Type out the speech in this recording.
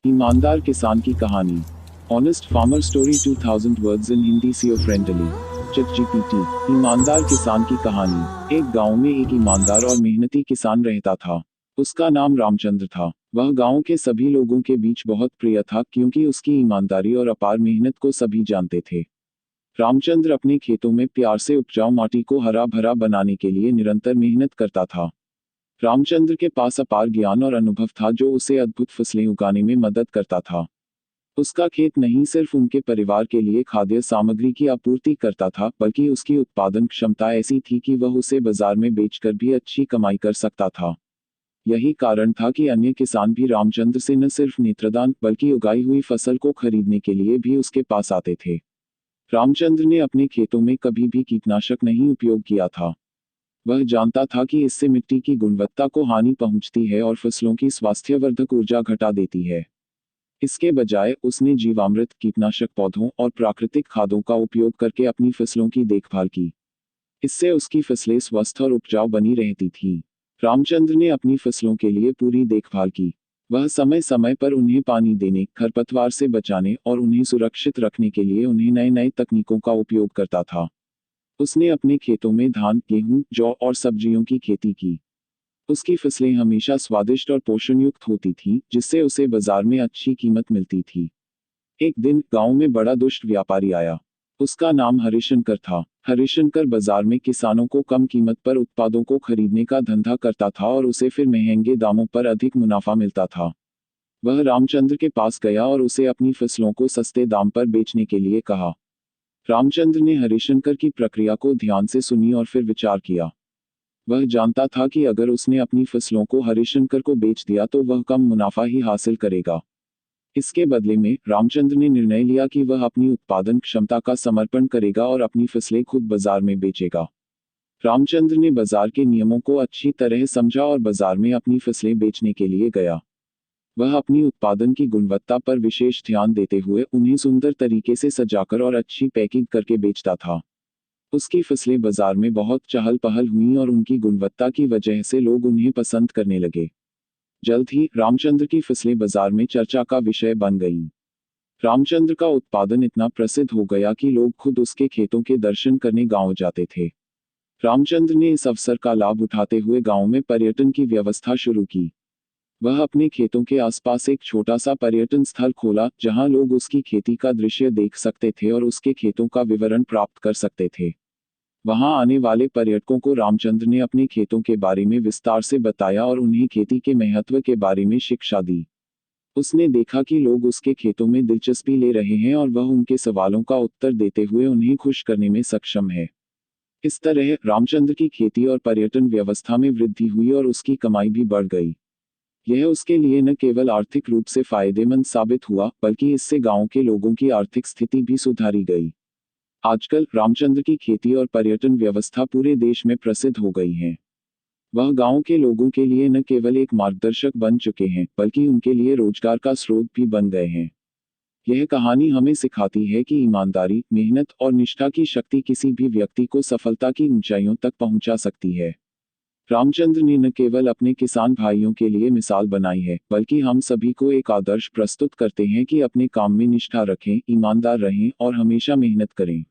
ईमानदार किसान की कहानी। Honest farmer story 2000 words in Hindi CO friendly. Chat GPT. ईमानदार किसान की कहानी। एक गांव में एक ईमानदार और मेहनती किसान रहता था। उसका नाम रामचंद्र था। वह गांव के सभी लोगों के बीच बहुत प्रिय था क्योंकि उसकी ईमानदारी और अपार मेहनत को सभी जानते थे। रामचंद्र अपने खेतों में प्यार से उपजाऊ माटी को हरा भरा बनाने के लिए निरंतर मेहनत करता था। रामचंद्र के पास अपार ज्ञान और अनुभव था जो उसे अद्भुत फसलें उगाने में मदद करता था। उसका खेत नहीं सिर्फ उनके परिवार के लिए खाद्य सामग्री की आपूर्ति करता था, बल्कि उसकी उत्पादन क्षमता ऐसी थी कि वह उसे बाजार में बेचकर भी अच्छी कमाई कर सकता था। यही कारण था कि अन्य किसान भी रामचंद्र से न सिर्फ नेत्रदान बल्कि उगाई हुई फसल को खरीदने के लिए भी उसके पास आते थे। रामचंद्र ने अपने खेतों में कभी भी कीटनाशक नहीं उपयोग किया था। वह जानता था कि इससे मिट्टी की गुणवत्ता को हानि पहुंचती है और फसलों की स्वास्थ्यवर्धक ऊर्जा घटा देती है। इसके बजाय उसने जीवामृत, कीटनाशक पौधों और प्राकृतिक खादों का उपयोग करके अपनी फसलों की देखभाल की। इससे उसकी फसलें स्वस्थ और उपजाऊ बनी रहती थीं। रामचंद्र ने अपनी फसलों के लिए पूरी देखभाल की। वह समय समय पर उन्हें पानी देने, खरपतवार से बचाने और उन्हें सुरक्षित रखने के लिए उन्हें नए नए तकनीकों का उपयोग करता था। उसने अपने खेतों में धान, गेहूं, जौ और सब्जियों की खेती की। उसकी फसलें हमेशा स्वादिष्ट और पोषण युक्त होती थीं, जिससे उसे बाजार में अच्छी कीमत मिलती थी। एक दिन गांव में बड़ा दुष्ट व्यापारी आया। उसका नाम हरिशंकर था। हरिशंकर बाजार में किसानों को कम कीमत पर उत्पादों को खरीदने का धंधा करता था और उसे फिर महंगे दामों पर अधिक मुनाफा मिलता था। वह रामचंद्र के पास गया और उसे अपनी फसलों को सस्ते दाम पर बेचने के लिए कहा। रामचंद्र ने हरिशंकर की प्रक्रिया को ध्यान से सुनी और फिर विचार किया। वह जानता था कि अगर उसने अपनी फसलों को हरिशंकर को बेच दिया तो वह कम मुनाफा ही हासिल करेगा। इसके बदले में रामचंद्र ने निर्णय लिया कि वह अपनी उत्पादन क्षमता का समर्पण करेगा और अपनी फसलें खुद बाजार में बेचेगा। रामचंद्र ने बाजार के नियमों को अच्छी तरह समझा और बाजार में अपनी फसलें बेचने के लिए गया। वह अपनी उत्पादन की गुणवत्ता पर विशेष ध्यान देते हुए उन्हें सुंदर तरीके से सजाकर और अच्छी पैकिंग करके बेचता था। उसकी फसलें बाजार में बहुत चहल पहल हुईं और उनकी गुणवत्ता की वजह से लोग उन्हें पसंद करने लगे। जल्द ही रामचंद्र की फसलें बाजार में चर्चा का विषय बन गईं। रामचंद्र का उत्पादन इतना प्रसिद्ध हो गया कि लोग खुद उसके खेतों के दर्शन करने गांव जाते थे। रामचंद्र ने इस अवसर का लाभ उठाते हुए गांव में पर्यटन की व्यवस्था शुरू की। वह अपने खेतों के आसपास एक छोटा सा पर्यटन स्थल खोला, जहां लोग उसकी खेती का दृश्य देख सकते थे और उसके खेतों का विवरण प्राप्त कर सकते थे। वहां आने वाले पर्यटकों को रामचंद्र ने अपने खेतों के बारे में विस्तार से बताया और उन्हें खेती के महत्व के बारे में शिक्षा दी। उसने देखा कि लोग उसके खेतों में दिलचस्पी ले रहे हैं और वह उनके सवालों का उत्तर देते हुए उन्हें खुश करने में सक्षम है। इस तरह रामचंद्र की खेती और पर्यटन व्यवस्था में वृद्धि हुई और उसकी कमाई भी बढ़ गई। यह उसके लिए न केवल आर्थिक रूप से फायदेमंद साबित हुआ, बल्कि इससे गांव के लोगों की आर्थिक स्थिति भी सुधारी गई। आजकल रामचंद्र की खेती और पर्यटन व्यवस्था पूरे देश में प्रसिद्ध हो गई है। वह गांव के लोगों के लिए न केवल एक मार्गदर्शक बन चुके हैं, बल्कि उनके लिए रोजगार का स्रोत भी बन गए हैं। यह कहानी हमें सिखाती है कि ईमानदारी, मेहनत और निष्ठा की शक्ति किसी भी व्यक्ति को सफलता की ऊंचाइयों तक पहुंचा सकती है। रामचंद्र ने न केवल अपने किसान भाइयों के लिए मिसाल बनाई है, बल्कि हम सभी को एक आदर्श प्रस्तुत करते हैं कि अपने काम में निष्ठा रखें, ईमानदार रहें और हमेशा मेहनत करें।